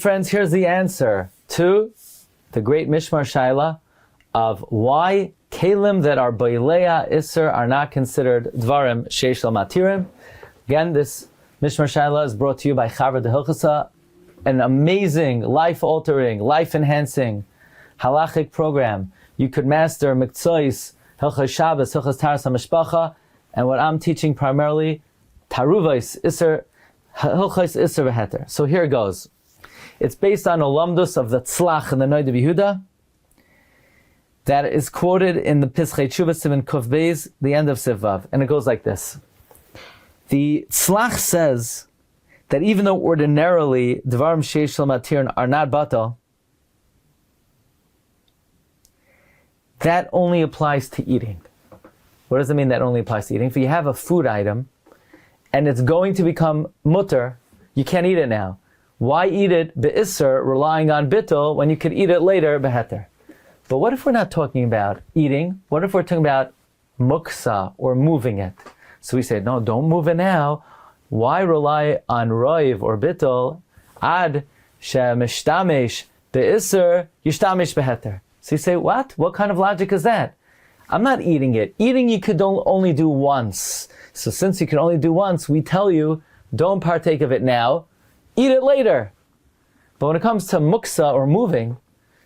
Friends, here's the answer to the great Mishmar Shailah of why kelim that are boilea iser are not considered dvarim sheish lo matirim. Again, this Mishmar Shailah is brought to you by Chavra Harakiah, an amazing, life-altering, life-enhancing halachic program. You could master Mikzois, Hilchos Shabbos, Hilchos Taras HaMishpacha, and what I'm teaching primarily, Taruvos, Iser, Hilchos Iser V'Heter. So here it goes. It's based on a lamdus of the tzlach in the Rabbi Yehuda that is quoted in the Pischei Tshuva Siman Kuf Beis, the end of Sivav, and it goes like this. The tzlach says that even though ordinarily dvarim sheish lo matirin are not batal, that only applies to eating. What does it mean that only applies to eating? If you have a food item and it's going to become mutter, you can't eat it now. Why eat it be'isser, relying on bittul, when you could eat it later beheter? But what if we're not talking about eating? What if we're talking about muksa, or moving it? So we say, no, don't move it now. Why rely on roiv or bittul? Ad she'mishtamesh be'isser, yishtamesh beheter. So you say, what? What kind of logic is that? I'm not eating it. Eating you could only do once. So since you can only do once, we tell you, don't partake of it now. Eat it later. But when it comes to muksa or moving,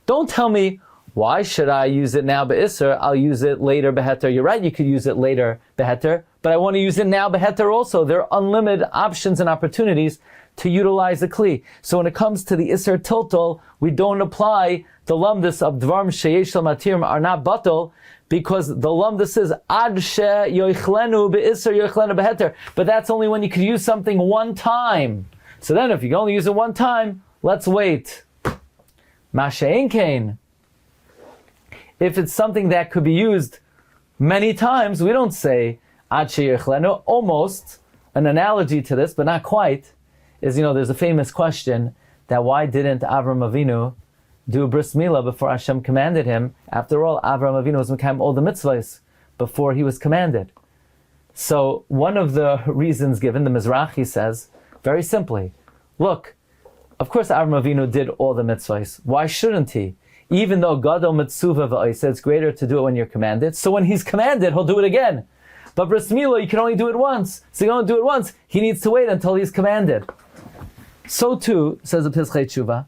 don't tell me, why should I use it now be'isser? I'll use it later beheter. You're right, you could use it later beheter, but I want to use it now beheter also. There are unlimited options and opportunities to utilize the kli. So when it comes to the isser tiltal, we don't apply the lumdus of dvarim sheyesh lo matirim are not batal, because the lumdus is ad she yoichlenu be'isser yoichlenu beheter. But that's only when you could use something one time. So then if you can only use it one time, let's wait. Mashein kain. If it's something that could be used many times, we don't say ad she yoichlenu. Almost an analogy to this, but not quite, is, there's a famous question that why didn't Avram Avinu do bris milah before Hashem commanded him? After all, Avram Avinu was mekayim all the mitzvahs before he was commanded. So one of the reasons given, the Mizrahi says, very simply, look, of course Avram Avinu did all the mitzvahs. Why shouldn't he? Even though Gadol Mitzuvah v'Oiseh, it's greater to do it when you're commanded. So when he's commanded, he'll do it again. But bris milah, you can only do it once. So you can only do it once. He needs to wait until he's commanded. So too, says the Pischei Tshuva,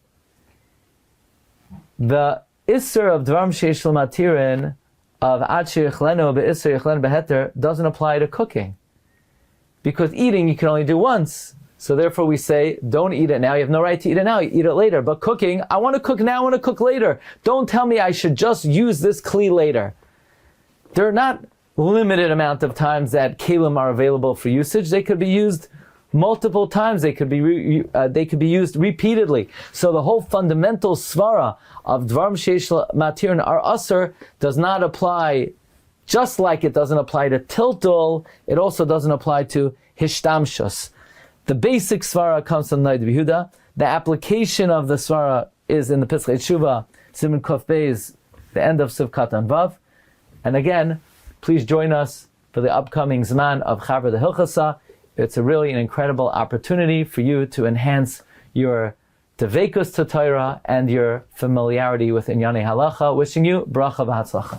the Isser of Dvarim Sheish lo Matirin of Ad Sheyichlenu be'Isser Yichlenu beheter doesn't apply to cooking. Because eating you can only do once. So therefore we say, don't eat it now. You have no right to eat it now. You eat it later. But cooking, I want to cook now, I want to cook later. Don't tell me I should just use this kli later. There are not limited amount of times that kelim are available for usage. They could be used multiple times. They could be used repeatedly. So the whole fundamental svara of dvarim sheish lo matirin are aser does not apply, just like it doesn't apply to tiltul, it also doesn't apply to hishtamshus. The basic svara comes from Rabbi Yehuda. The application of the svara is in the Pischei Tshuva, Siman Kuf Beis, the end of Siv Katan Vav. And again, please join us for the upcoming Zman of Chavra Harakiah. It's really an incredible opportunity for you to enhance your devekus to Torah and your familiarity with Inyanei Halacha. Wishing you bracha v'hatzlacha.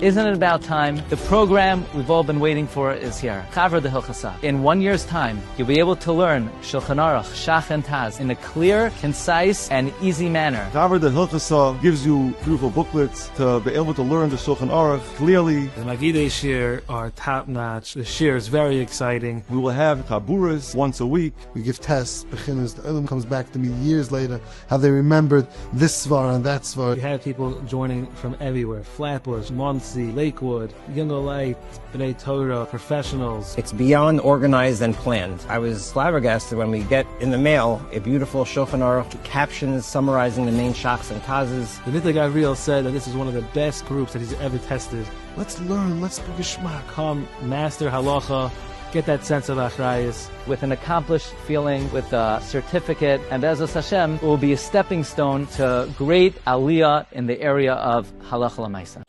Isn't it about time? The program we've all been waiting for is here. Chavra Harakiah. In 1 year's time, you'll be able to learn Shulchan Aruch, Shach and Taz in a clear, concise, and easy manner. Chavra Harakiah gives you beautiful booklets to be able to learn the Shulchan Aruch clearly. The Magidei Shir are top-notch. The Shir is very exciting. We will have Chaburas once a week. We give tests, beginners. The Ulam comes back to me years later, how they remembered this Svar and that Svar. We have people joining from everywhere. Flatbush, Monsey, Lakewood, Yindel Light, B'nai Torah, professionals. It's beyond organized and planned. I was flabbergasted when we get in the mail a beautiful Shulchan Aruch, captions summarizing the main shachs and tazes. The Nitla Gavriel said that this is one of the best groups that he's ever tested. Let's learn, let's be geschmack. Come, master halacha, get that sense of achrayus. With an accomplished feeling, with a certificate, and Be'ezus Hashem, it will be a stepping stone to great aliyah in the area of halacha l'maisa.